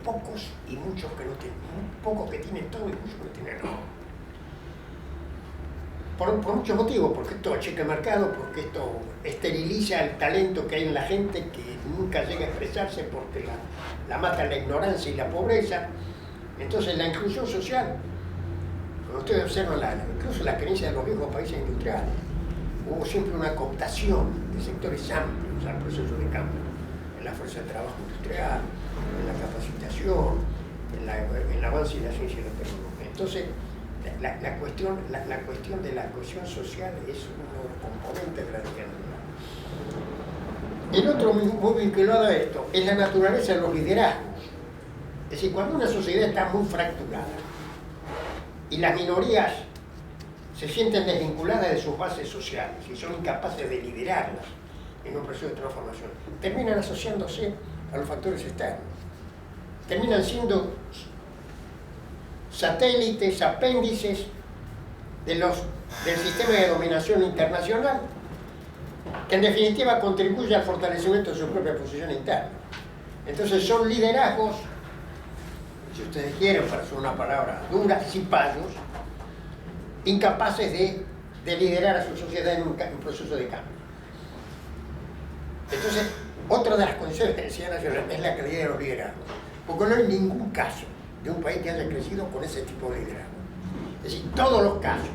pocos y muchos que no tienen, pocos que tienen todo y muchos que no tienen nada. Por muchos motivos, porque esto achica el mercado, porque esto esteriliza el talento que hay en la gente que nunca llega a expresarse porque la mata la ignorancia y la pobreza. Entonces la inclusión social, cuando ustedes observan incluso la experiencia de los viejos países industriales, hubo siempre una cooptación de sectores amplios al proceso de cambio, en la fuerza de trabajo industrial, en la capacitación, en el avance de la ciencia y la tecnología. Entonces, la cuestión de la cohesión social es uno de los componentes de la dignidad. El otro muy vinculado a esto es la naturaleza de los liderazgos. Es decir, cuando una sociedad está muy fracturada y las minorías se sienten desvinculadas de sus bases sociales y son incapaces de liderarlas en un proceso de transformación, terminan asociándose a los factores externos. Terminan siendo satélites, apéndices del sistema de dominación internacional, que en definitiva contribuye al fortalecimiento de su propia posición interna. Entonces son liderazgos, si ustedes quieren, para usar una palabra dura, cipayos, incapaces de liderar a su sociedad en un proceso de cambio. Entonces, otra de las condiciones de la necesidad nacional es la calidad de los liderazgos, porque no hay ningún caso de un país que haya crecido con ese tipo de liderazgo. Es decir, todos los casos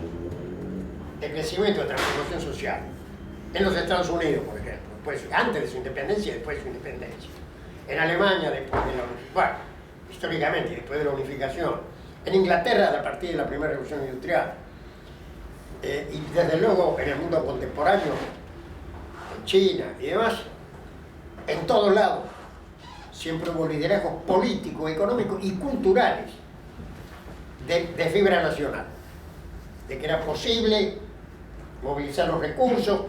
de crecimiento, de transformación social, en los Estados Unidos, por ejemplo, pues antes de su independencia y después de su independencia, en Alemania después de históricamente después de la unificación, en Inglaterra a partir de la primera revolución industrial, y desde luego en el mundo contemporáneo, en China y demás, en todos lados, siempre hubo liderazgos políticos, económicos y culturales de fibra nacional, de que era posible movilizar los recursos,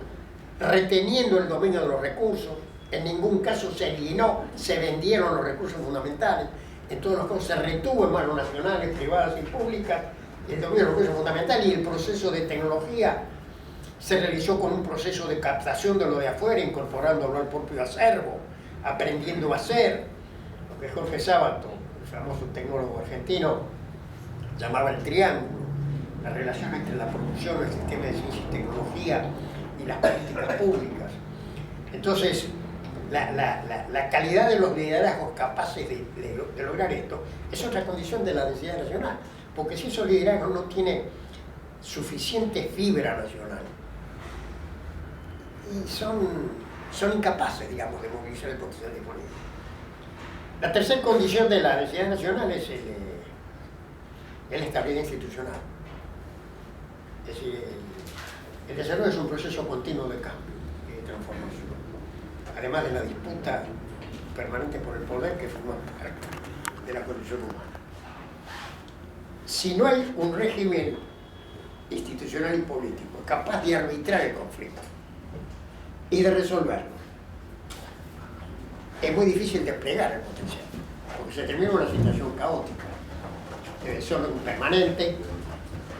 reteniendo el dominio de los recursos. En ningún caso se alienó, se vendieron los recursos fundamentales, en todos los casos se retuvo en manos nacionales, privadas y públicas el dominio de los recursos fundamentales, y el proceso de tecnología se realizó con un proceso de captación de lo de afuera, incorporándolo al propio acervo, aprendiendo a hacer, lo que Jorge Sábato, el famoso tecnólogo argentino, llamaba el triángulo, la relación entre la producción, el sistema de ciencia y tecnología y las políticas públicas. Entonces, la calidad de los liderazgos capaces de lograr esto es otra condición de la necesidad nacional, porque si esos liderazgos no tienen suficiente fibra nacional y son incapaces, digamos, de movilizar el potencial disponible. La tercera condición de la necesidad nacional es la estabilidad institucional. Es decir, el desarrollo es un proceso continuo de cambio y de transformación, además de la disputa permanente por el poder que forma parte de la condición humana. Si no hay un régimen institucional y político capaz de arbitrar el conflicto y de resolverlo, es muy difícil desplegar el potencial, porque se termina una situación caótica, solo permanente.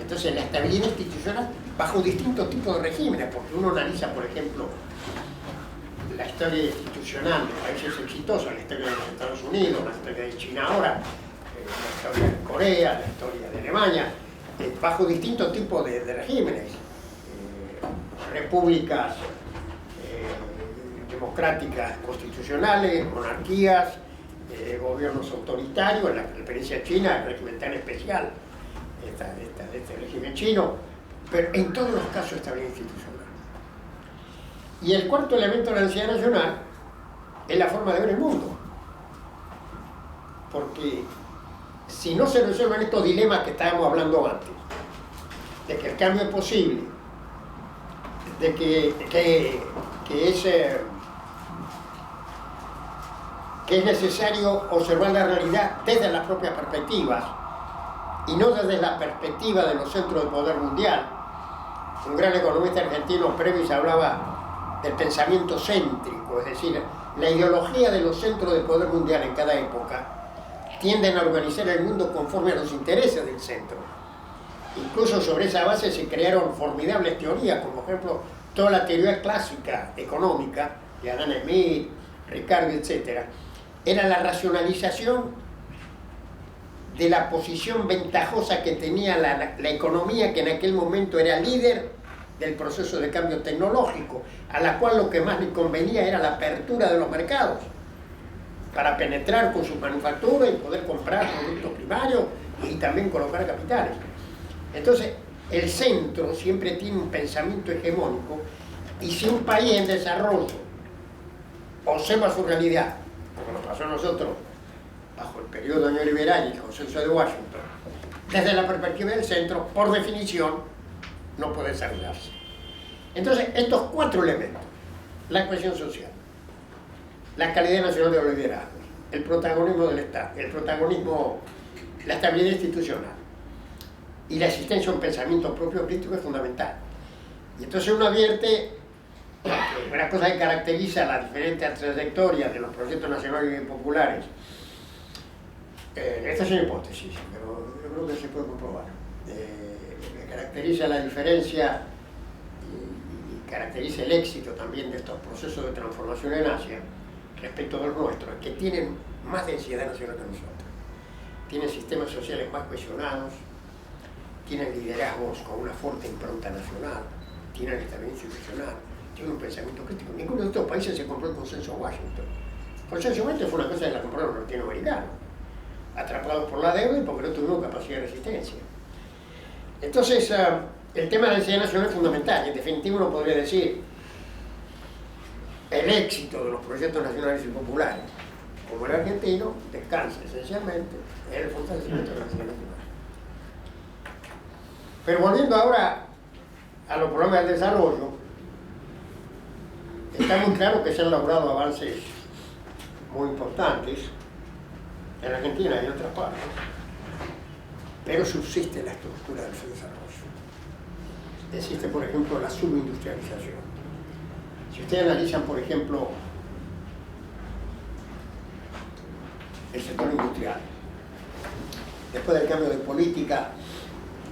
Entonces la estabilidad institucional bajo distintos tipos de regímenes, porque uno analiza, por ejemplo, la historia institucional de países exitosos, la historia de los Estados Unidos, la historia de China ahora, la historia de Corea, la historia de Alemania, bajo distintos tipos de regímenes, repúblicas democráticas constitucionales, monarquías, gobiernos autoritarios, en la experiencia china, el régimen tan especial, este régimen chino, pero en todos los casos estabilidad institucional. Y el cuarto elemento de la necesidad nacional es la forma de ver el mundo, porque si no se resuelven estos dilemas que estábamos hablando antes, de que el cambio es posible, de que es necesario observar la realidad desde las propias perspectivas y no desde la perspectiva de los centros de poder mundial. Un gran economista argentino, Previs, hablaba del pensamiento céntrico, es decir, la ideología de los centros de poder mundial en cada época tienden a organizar el mundo conforme a los intereses del centro. Incluso sobre esa base se crearon formidables teorías, como por ejemplo toda la teoría clásica económica de Adam Smith, Ricardo, etc. Era la racionalización de la posición ventajosa que tenía la economía, que en aquel momento era líder del proceso de cambio tecnológico, a la cual lo que más le convenía era la apertura de los mercados para penetrar con sus manufacturas y poder comprar productos primarios y también colocar capitales. Entonces, el centro siempre tiene un pensamiento hegemónico, y si un país en desarrollo observa su realidad, como nos pasó a nosotros bajo el periodo neoliberal y el consenso de Washington, desde la perspectiva del centro, por definición, no puede desarrollarse. Entonces, estos cuatro elementos: la cohesión social, la calidad nacional de los liderazgos, el protagonismo del Estado, la estabilidad institucional y la existencia de un pensamiento propio crítico es fundamental. Y entonces uno advierte que una cosa que caracteriza las diferentes trayectorias de los proyectos nacionales y populares, esta es una hipótesis, pero yo creo que se puede comprobar, que caracteriza la diferencia y caracteriza el éxito también de estos procesos de transformación en Asia respecto de los nuestros, es que tienen más densidad nacional que nosotros, tienen sistemas sociales más cohesionados, tienen liderazgos con una fuerte impronta nacional, tienen estabilidad institucional, tienen un pensamiento crítico. Ninguno de estos países se compró el consenso Washington. El consenso Washington fue una cosa que la compraron los latinoamericanos, atrapados por la deuda y porque no tuvieron capacidad de resistencia. Entonces, el tema de la densidad nacional es fundamental. En definitiva, uno podría decir el éxito de los proyectos nacionales y populares, como el argentino, descansa esencialmente en el fortalecimiento de la densidad nacional. Pero volviendo ahora a los problemas del desarrollo, está muy claro que se han logrado avances muy importantes en Argentina y en otras partes, pero subsiste la estructura del desarrollo. Existe, por ejemplo, la subindustrialización. Si ustedes analizan, por ejemplo, el sector industrial, después del cambio de política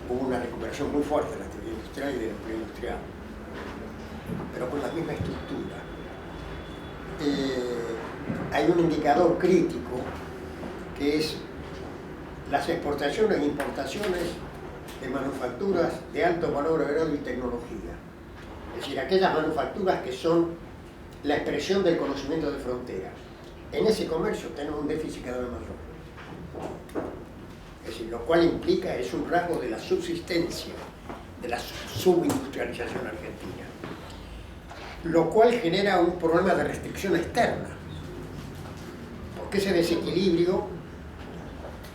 hubo una recuperación muy fuerte de la actividad industrial y del empleo industrial, pero con la misma estructura. Hay un indicador crítico que es las exportaciones e importaciones de manufacturas de alto valor agregado y tecnología. Es decir, aquellas manufacturas que son la expresión del conocimiento de frontera. En ese comercio tenemos un déficit cada vez mayor. Es decir, lo cual implica, es un rasgo de la subsistencia, de la subindustrialización argentina. Lo cual genera un problema de restricción externa, porque ese desequilibrio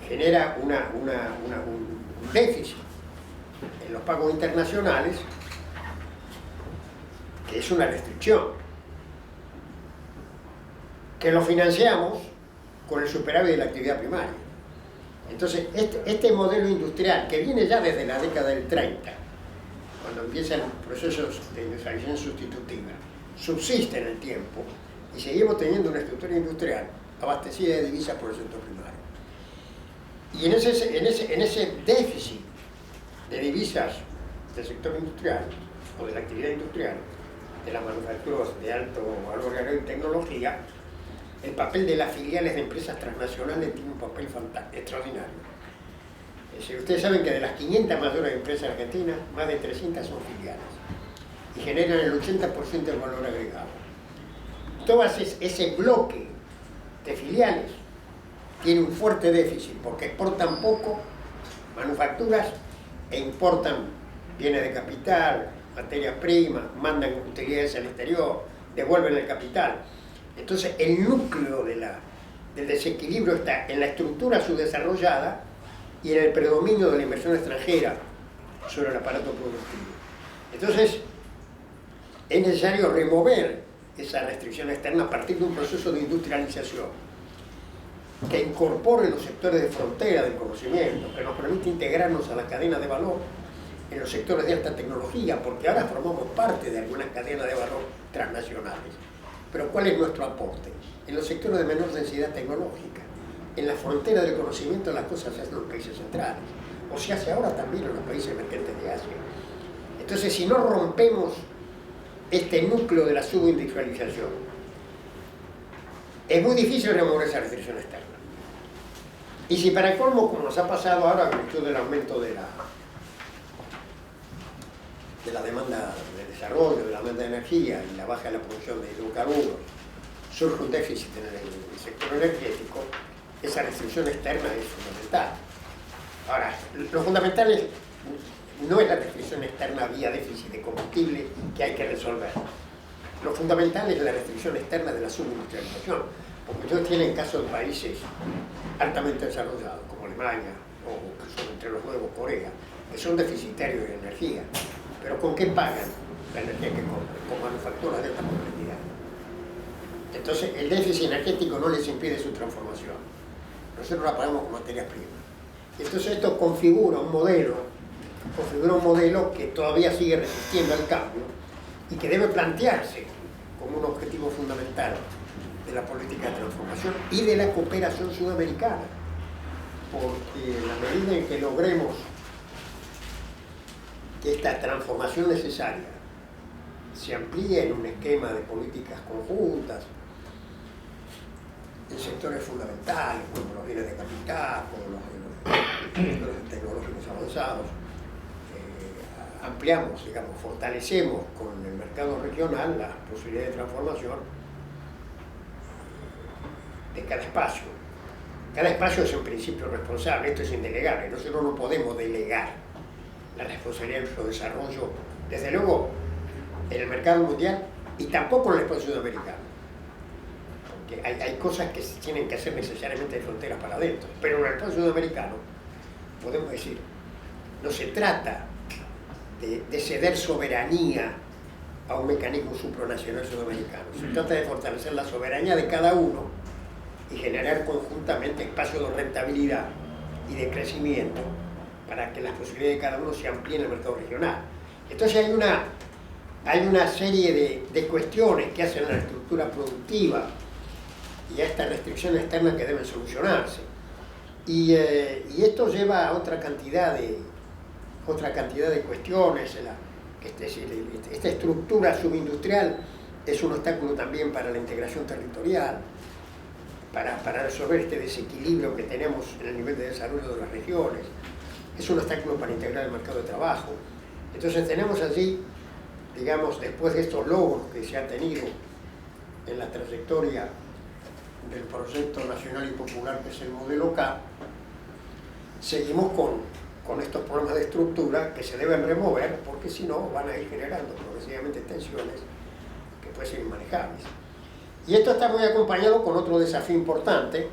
genera un déficit en los pagos internacionales, que es una restricción, que lo financiamos con el superávit de la actividad primaria. Entonces, este modelo industrial, que viene ya desde la década del 30, cuando empiezan procesos de industrialización sustitutiva, subsiste en el tiempo y seguimos teniendo una estructura industrial abastecida de divisas por el sector primario. Y en ese déficit de divisas del sector industrial o de la actividad industrial, de las manufacturas de alto valor agregado y tecnología, el papel de las filiales de empresas transnacionales tiene un papel extraordinario. Es decir, ustedes saben que de las 500 mayores empresas argentinas, más de 300 son filiales y generan el 80% del valor agregado. Todo ese bloque de filiales tiene un fuerte déficit porque exportan poco manufacturas e importan bienes de capital, materias primas, mandan utilidades al exterior, devuelven el capital. Entonces el núcleo del desequilibrio está en la estructura subdesarrollada y en el predominio de la inversión extranjera sobre el aparato productivo. Entonces es necesario remover esa restricción externa a partir de un proceso de industrialización que incorpore los sectores de frontera del conocimiento, que nos permite integrarnos a la cadena de valor en los sectores de alta tecnología, porque ahora formamos parte de algunas cadenas de valor transnacionales. Pero ¿cuál es nuestro aporte? En los sectores de menor densidad tecnológica, en la frontera del conocimiento, las cosas se hacen en los países centrales, o se hace ahora también en los países emergentes de Asia. Entonces, si no rompemos este núcleo de la subindustrialización, es muy difícil remover esa restricción externa. Y si para colmo, como nos ha pasado ahora en virtud del aumento de la demanda de desarrollo, de la demanda de energía y la baja de la producción de hidrocarburos, surge un déficit en el sector energético, esa restricción externa es fundamental. Ahora, lo fundamental no es la restricción externa vía déficit de combustible que hay que resolver. Lo fundamental es la restricción externa de la subindustrialización, porque ustedes tienen casos de países altamente desarrollados, como Alemania, o que son entre los nuevos Corea, que son deficitarios de energía. Pero ¿con qué pagan la energía que compran? Con manufacturas de alta complejidad. Entonces, el déficit energético no les impide su transformación. Nosotros la pagamos con materias primas. Entonces, esto configura un modelo que todavía sigue resistiendo al cambio y que debe plantearse como un objetivo fundamental de la política de transformación y de la cooperación sudamericana. Porque en la medida en que logremos que esta transformación necesaria se amplíe en un esquema de políticas conjuntas, en sectores fundamentales, como los bienes de capital, como los tecnológicos avanzados, ampliamos, digamos, fortalecemos con el mercado regional las posibilidades de transformación de cada espacio. Cada espacio es en principio responsable, esto es indelegable, nosotros no podemos delegar la responsabilidad de su desarrollo, desde luego, en el mercado mundial y tampoco en el espacio sudamericano. Porque hay cosas que se tienen que hacer necesariamente de fronteras para adentro, pero en el espacio sudamericano, podemos decir, no se trata de ceder soberanía a un mecanismo supranacional sudamericano. Se trata de fortalecer la soberanía de cada uno y generar conjuntamente espacios de rentabilidad y de crecimiento para que las posibilidades de cada uno se amplíen en el mercado regional. Entonces hay una serie de cuestiones que hacen a la estructura productiva y a esta restricción externa que deben solucionarse. Y esto lleva a otra cantidad de cuestiones. Es decir, esta estructura subindustrial es un obstáculo también para la integración territorial, para resolver este desequilibrio que tenemos en el nivel de desarrollo de las regiones. Es un obstáculo para integrar el mercado de trabajo. Entonces tenemos allí, digamos, después de estos logros que se ha tenido en la trayectoria del proyecto nacional y popular que es el modelo K, seguimos con estos problemas de estructura que se deben remover, porque si no van a ir generando progresivamente tensiones que pueden ser inmanejables. Y esto está muy acompañado con otro desafío importante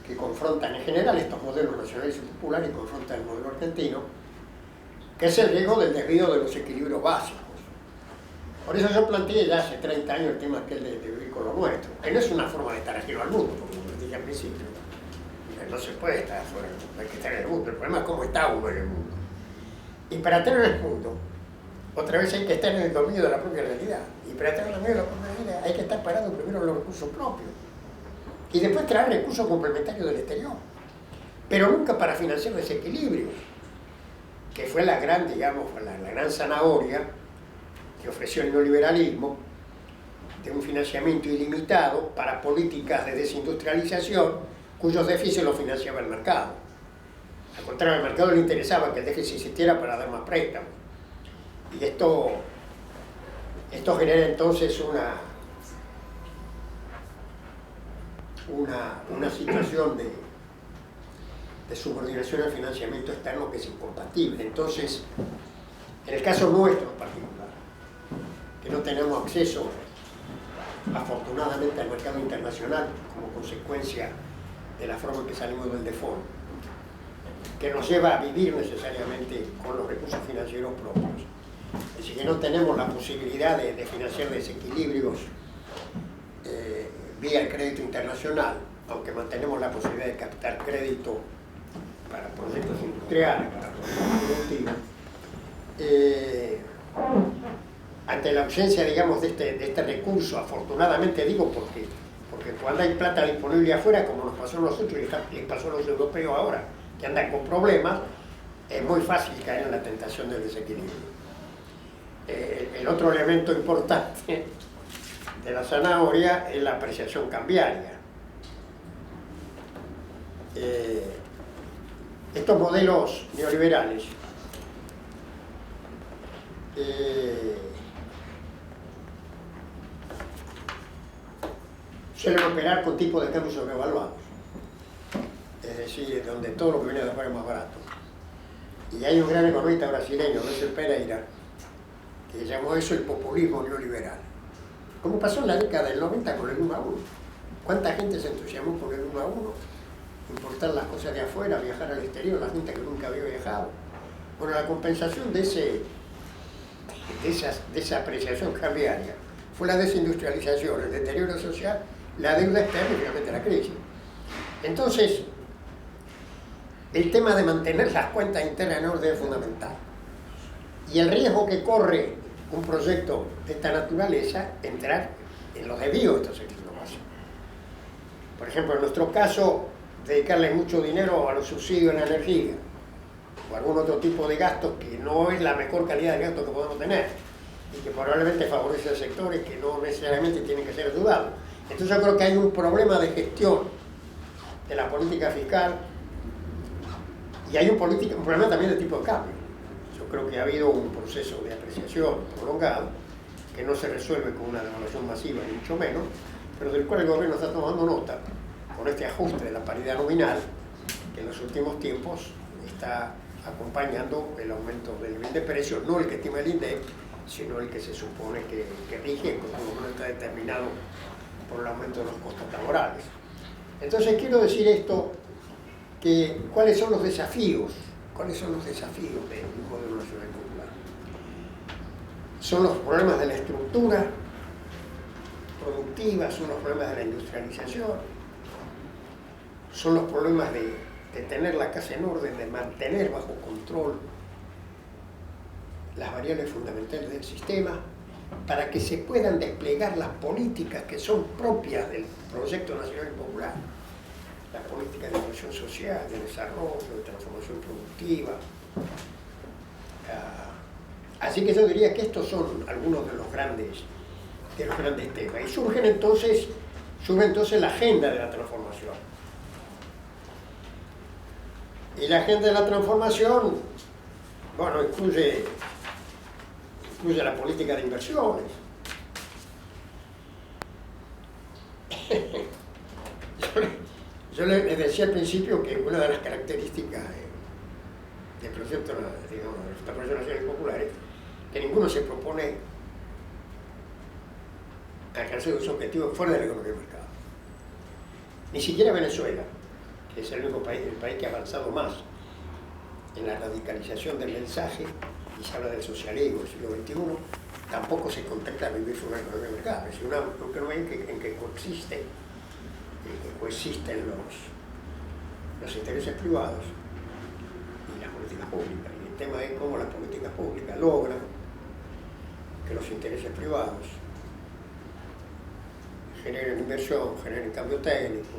que confrontan en general estos modelos nacionales y populares y confrontan el modelo argentino, que es el riesgo del desvío de los equilibrios básicos. Por eso yo planteé ya hace 30 años el tema aquel de vivir con lo nuestro, que no es una forma de estar ajeno al mundo, porque como dije al principio, no se puede estar afuera del mundo, hay que estar en el mundo. El problema es cómo está uno en el mundo. Y para estar en el mundo, otra vez hay que estar en el dominio de la propia realidad. Y para estar en el dominio de la propia realidad hay que estar parado primero en los recursos propios. Y después traer recursos complementarios del exterior. Pero nunca para financiar desequilibrios, que fue la gran, digamos, la gran zanahoria que ofreció el neoliberalismo, de un financiamiento ilimitado para políticas de desindustrialización, cuyos déficits los financiaba el mercado. Al contrario, al mercado le interesaba que el déficit existiera para dar más préstamos. Y esto genera entonces una situación de subordinación al financiamiento externo que es incompatible. Entonces, en el caso nuestro en particular, que no tenemos acceso, afortunadamente, al mercado internacional como consecuencia de la forma en que salimos del default, que nos lleva a vivir necesariamente con los recursos financieros propios. Es decir, que no tenemos la posibilidad de financiar desequilibrios vía el crédito internacional, aunque mantenemos la posibilidad de captar crédito para proyectos industriales, para proyectos productivos. Ante la ausencia, digamos, de este recurso, afortunadamente digo porque cuando hay plata disponible afuera, como nos pasó a nosotros y les pasó a los europeos ahora, que andan con problemas, es muy fácil caer en la tentación del desequilibrio. El otro elemento importante de la zanahoria es la apreciación cambiaria. estos modelos neoliberales suelen operar con tipos de cambio sobrevaluados, es decir, donde todo lo que viene de afuera es más barato. Y hay un gran economista brasileño, Luis Pereira, que llamó eso el populismo neoliberal. Como pasó en la década del 90 con el 1 a 1. ¿Cuánta gente se entusiasmó con el 1 a 1? Importar las cosas de afuera, viajar al exterior, la gente que nunca había viajado. Bueno, la compensación de esa apreciación cambiaria fue la desindustrialización, el deterioro social, la deuda externa y finalmente la crisis. Entonces, el tema de mantener las cuentas internas en orden es fundamental. Y el riesgo que corre un proyecto de esta naturaleza, entrar en los desvíos de estos equilibrios básicos. Por ejemplo, en nuestro caso, dedicarle mucho dinero a los subsidios en la energía o algún otro tipo de gastos que no es la mejor calidad de gasto que podemos tener y que probablemente favorece a sectores que no necesariamente tienen que ser ayudados. Entonces yo creo que hay un problema de gestión de la política fiscal y hay un problema también de tipo de cambio. Yo creo que ha habido un proceso de apreciación prolongado que no se resuelve con una devaluación masiva ni mucho menos, pero del cual el gobierno está tomando nota con este ajuste de la paridad nominal que en los últimos tiempos está acompañando el aumento del nivel de precios, no el que estima el INDEC, sino el que se supone que rige, porque por lo menos está determinado por el aumento de los costos laborales. Entonces quiero decir esto, que ¿cuáles son los desafíos? ¿Cuáles son los desafíos del modelo nacional popular? Son los problemas de la estructura productiva, son los problemas de la industrialización, son los problemas de tener la casa en orden, de mantener bajo control las variables fundamentales del sistema para que se puedan desplegar las políticas que son propias del proyecto nacional y popular, las políticas de inclusión social, de desarrollo, de transformación productiva. Así que yo diría que estos son algunos de los grandes temas. Y surge entonces la agenda de la transformación. Y la agenda de la transformación, bueno, incluye la política de inversiones. Yo les decía al principio que una de las características del proyecto, digamos, de los desarrollos nacionales populares, que ninguno se propone alcanzar sus objetivos fuera de la economía de mercado. Ni siquiera Venezuela, que es el único país que ha avanzado más en la radicalización del mensaje, y se habla del socialismo del siglo XXI, tampoco se contempla vivir una economía de mercado. Es una economía en que coexisten los intereses privados y las políticas públicas. Y el tema es cómo las políticas públicas logran que los intereses privados generen inversión, generen cambio técnico,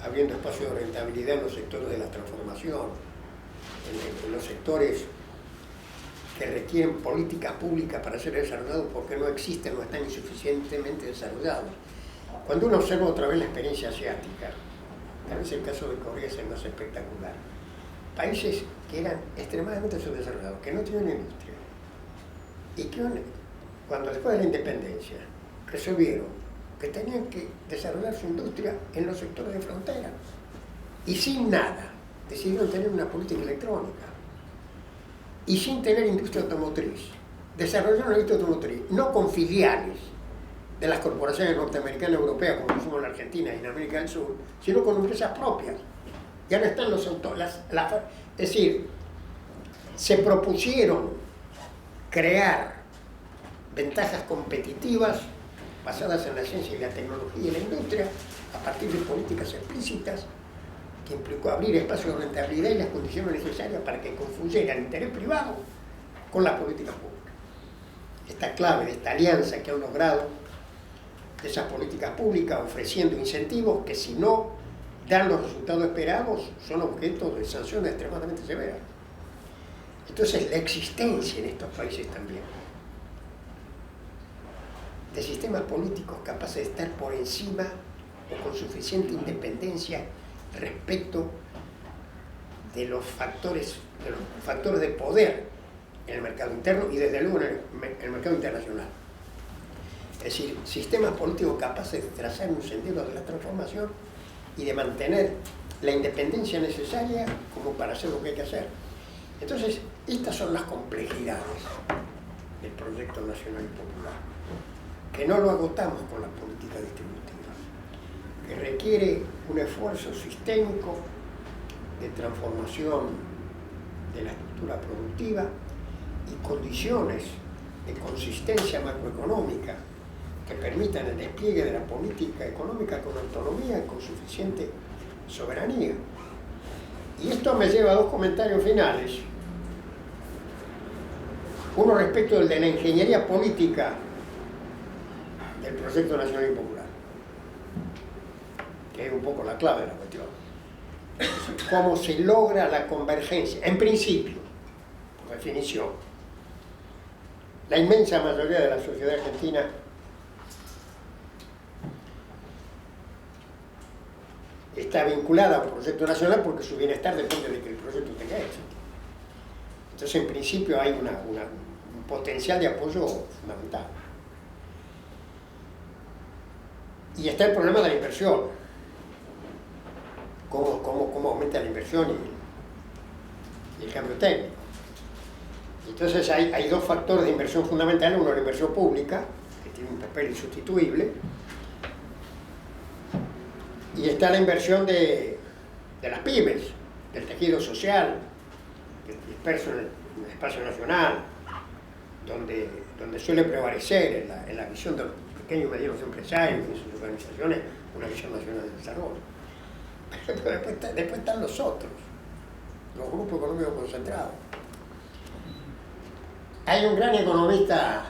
habiendo espacio de rentabilidad en los sectores de la transformación, en los sectores que requieren políticas públicas para ser desarrollados porque no existen o están insuficientemente desarrollados. Cuando uno observa otra vez la experiencia asiática, tal vez el caso de Corea es el más espectacular, países que eran extremadamente subdesarrollados, que no tenían industria, y que cuando después de la independencia resolvieron que tenían que desarrollar su industria en los sectores de frontera, y sin nada, decidieron tener una política electrónica, y sin tener industria automotriz, desarrollaron la industria automotriz, no con filiales de las corporaciones norteamericanas y europeas, como somos en la Argentina y en América del Sur, sino con empresas propias. Ya no están los autores. Es decir, se propusieron crear ventajas competitivas basadas en la ciencia y la tecnología y la industria a partir de políticas explícitas que implicó abrir espacios de rentabilidad y las condiciones necesarias para que confluyera el interés privado con las políticas públicas. Esta clave de esta alianza que han logrado de esas políticas públicas ofreciendo incentivos que si no dan los resultados esperados son objeto de sanciones extremadamente severas. Entonces la existencia en estos países también de sistemas políticos capaces de estar por encima o con suficiente independencia respecto de los factores de poder en el mercado interno y desde luego en el mercado internacional. Es decir, sistemas políticos capaces de trazar un sendero de la transformación y de mantener la independencia necesaria como para hacer lo que hay que hacer. Entonces, estas son las complejidades del proyecto nacional y popular, que no lo agotamos con las políticas distributivas, que requiere un esfuerzo sistémico de transformación de la estructura productiva y condiciones de consistencia macroeconómica que permitan el despliegue de la política económica con autonomía y con suficiente soberanía. Y esto me lleva a dos comentarios finales. Uno respecto del de la ingeniería política del proyecto nacional y popular, que es un poco la clave de la cuestión. Cómo se logra la convergencia, en principio, por definición. La inmensa mayoría de la sociedad argentina está vinculada a un proyecto nacional porque su bienestar depende de que el proyecto tenga éxito. Entonces, en principio, hay un potencial de apoyo fundamental. Y está el problema de la inversión. Cómo aumenta la inversión y el cambio técnico. Entonces hay dos factores de inversión fundamentales. Uno, la inversión pública, que tiene un papel insustituible, y está la inversión de las pymes, del tejido social, disperso en el espacio nacional, donde suele prevalecer en la visión de los pequeños y medianos empresarios y sus organizaciones una visión nacional de desarrollo. Pero después están los otros, los grupos económicos concentrados. Hay un gran economista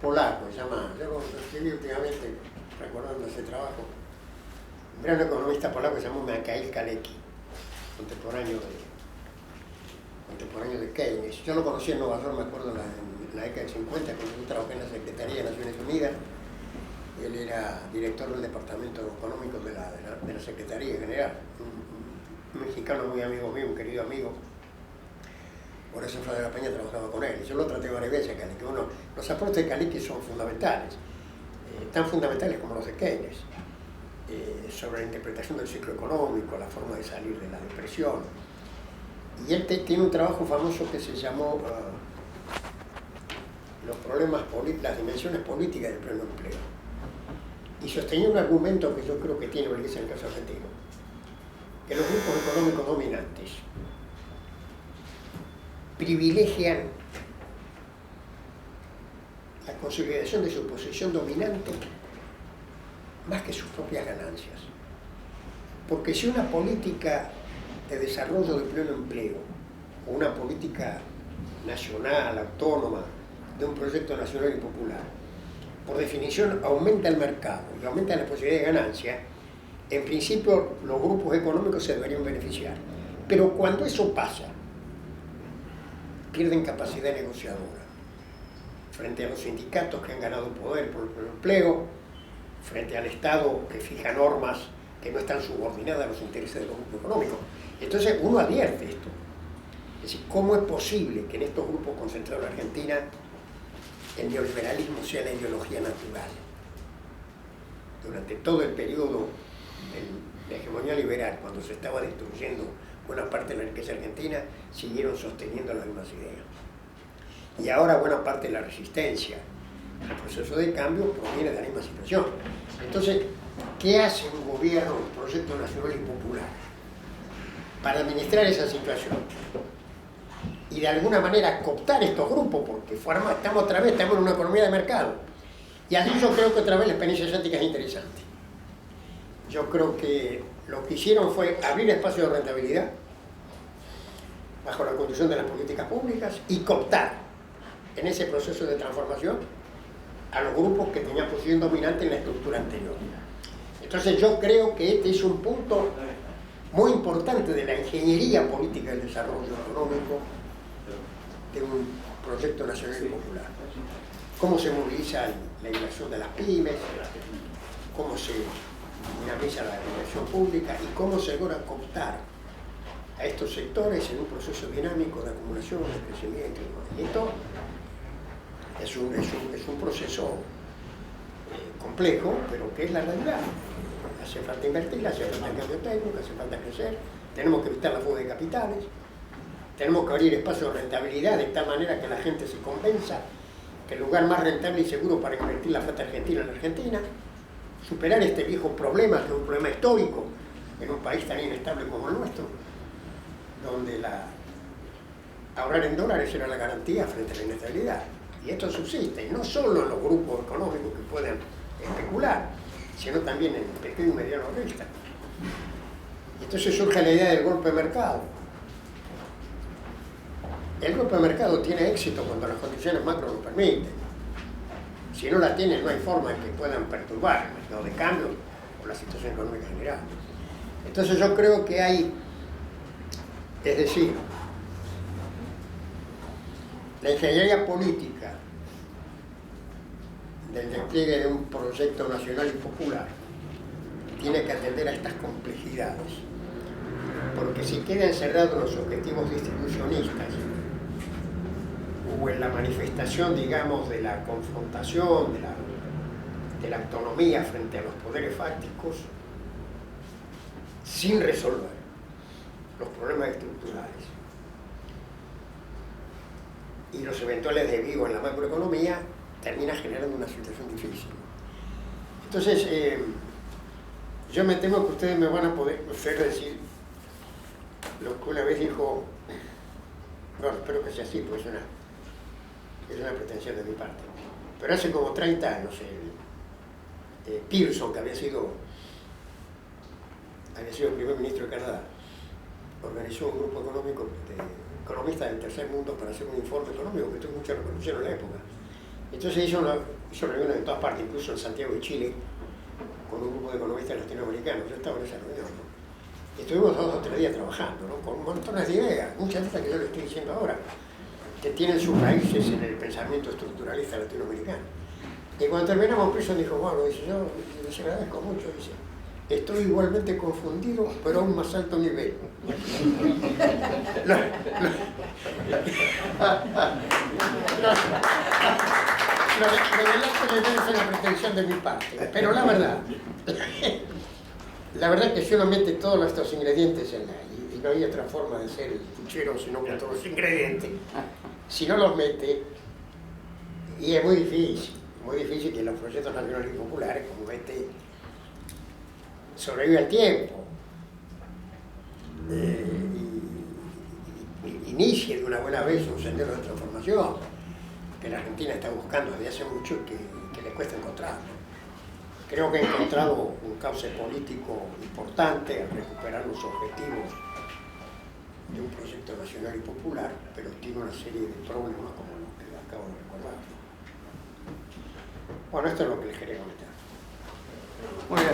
polaco, yo lo escribí últimamente recordando ese trabajo, un gran economista polaco que se llama Mikhail Kalecki, contemporáneo de Keynes. Yo lo conocí en Nueva York, me acuerdo, en la década del 50, cuando yo trabajé en la Secretaría de Naciones Unidas. Él era director del Departamento Económico de la Secretaría General, un mexicano muy amigo mío, un querido amigo. Por eso Fra de la Peña trabajaba con él. Yo lo traté varias veces a Kalecki. Bueno, los aportes de Kalecki son fundamentales, tan fundamentales como los de Keynes, sobre la interpretación del ciclo económico, la forma de salir de la depresión. Y él tiene un trabajo famoso que se llamó los problemas, las dimensiones políticas del pleno empleo. Y sostenía un argumento que yo creo que tiene validez en el caso argentino, que los grupos económicos dominantes privilegian la consolidación de su posición dominante más que sus propias ganancias. Porque si una política de desarrollo de pleno empleo o una política nacional, autónoma, de un proyecto nacional y popular, por definición aumenta el mercado y aumenta la posibilidad de ganancia, en principio los grupos económicos se deberían beneficiar. Pero cuando eso pasa, pierden capacidad negociadora frente a los sindicatos que han ganado poder por el empleo, frente al Estado que fija normas que no están subordinadas a los intereses de los grupos económicos. Entonces uno advierte esto. Es decir, ¿cómo es posible que en estos grupos concentrados en Argentina el neoliberalismo sea la ideología natural? Durante todo el periodo de la hegemonía liberal, cuando se estaba destruyendo buena parte de la riqueza argentina, siguieron sosteniendo las mismas ideas. Y ahora buena parte de la resistencia al proceso de cambio proviene de la misma situación. Entonces, ¿qué hace un gobierno, un proyecto nacional y popular para administrar esa situación? Y de alguna manera cooptar estos grupos, porque estamos en una economía de mercado. Y así yo creo que otra vez la experiencia asiática es interesante. Yo creo que lo que hicieron fue abrir espacios de rentabilidad bajo la conducción de las políticas públicas y cooptar en ese proceso de transformación a los grupos que tenían posición dominante en la estructura anterior. Entonces yo creo que este es un punto muy importante de la ingeniería política del desarrollo económico de un proyecto nacional y popular. Cómo se moviliza la inversión de las pymes, cómo se dinamiza la inversión pública y cómo se logra cooptar a estos sectores en un proceso dinámico de acumulación, de crecimiento. Y esto es un proceso complejo, pero que es la realidad. Hace falta invertir, hace falta cambio técnico, hace falta crecer, tenemos que evitar la fuga de capitales, tenemos que abrir espacios de rentabilidad de tal manera que la gente se convenza que el lugar más rentable y seguro para invertir la plata argentina es la Argentina, superar este viejo problema, que es un problema histórico en un país tan inestable como el nuestro, donde ahorrar en dólares era la garantía frente a la inestabilidad. Y esto subsiste, y no solo en los grupos económicos que puedan especular, sino también en el pequeño y mediano renta. Y entonces surge la idea del golpe de mercado. El golpe de mercado tiene éxito cuando las condiciones macro lo permiten. Si no la tienen, no hay forma en que puedan perturbar el mercado de cambio o la situación económica general. Entonces yo creo que hay, es decir, la ingeniería política del despliegue de un proyecto nacional y popular tiene que atender a estas complejidades, porque si queda encerrado en los objetivos distribucionistas o en la manifestación, digamos, de la confrontación, de la autonomía frente a los poderes fácticos, sin resolver los problemas estructurales y los eventuales desvíos en la macroeconomía, termina generando una situación difícil. Entonces, yo me temo que ustedes me van a poder hacer decir lo que una vez dijo, bueno, espero que sea así, porque es una pretensión de mi parte, pero hace como 30 años, Pearson, que había sido primer ministro de Canadá, organizó un grupo económico de economistas del tercer mundo para hacer un informe económico que tuvo mucha repercusión en la época. Entonces hizo reuniones en todas partes, incluso en Santiago de Chile, con un grupo de economistas latinoamericanos. Yo estaba en esa reunión, ¿no? Y estuvimos 2 o 3 días trabajando, ¿no? Con montones de ideas, muchas de estas que yo le estoy diciendo ahora, que tienen sus raíces en el pensamiento estructuralista latinoamericano. Y cuando terminamos, Pearson dijo, bueno, dice, yo les agradezco mucho, dice, estoy igualmente confundido, pero a un más alto nivel. Lo de es una pretensión de mi parte, pero la verdad es que si uno mete todos estos ingredientes y no hay otra forma de ser el puchero sino con todos los ingredientes, si no los mete, y es muy difícil que los proyectos nacionales y populares, como este, sobreviva el tiempo, y inicie de una buena vez un sendero de transformación que la Argentina está buscando desde hace mucho y que le cuesta encontrar. Creo que he encontrado un cauce político importante al recuperar los objetivos de un proyecto nacional y popular, pero tiene una serie de problemas como los que acabo de recordar. Bueno, esto es lo que les quería comentar. Muy bien.